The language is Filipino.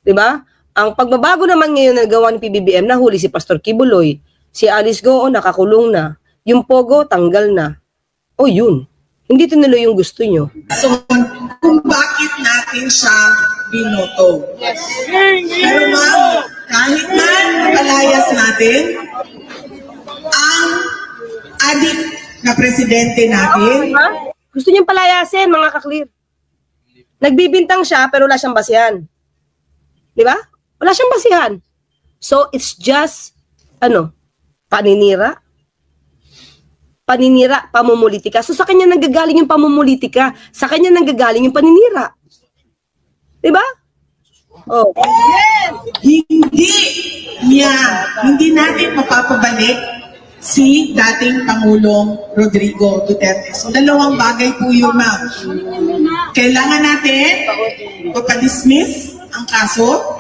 Diba? Ang pagbabago naman ngayon na gawa ng PBBM, nahuli si Pastor Kibuloy. Si Alice Goo, nakakulong na. Yung Pogo, tanggal na. O yun. Hindi tinuloy yung gusto nyo. So, kung bakit natin siya binoto. Yes. Pero ma'am, kahit na napalayas natin, ang adik na presidente natin. Gusto niyang palayasin, mga kaklir. Nagbibintang siya, pero wala siyang basihan. Di ba? Wala siyang basihan. So, it's just, paninira. Paninira, pamumulitika. So, sa kanya nanggagaling yung pamumulitika. Sa kanya nanggagaling yung paninira. Di ba? Oh. Hindi natin mapapabalik si dating Pangulong Rodrigo Duterte. So, dalawang bagay po yun, ma'am. Kailangan natin papadismiss ang kaso.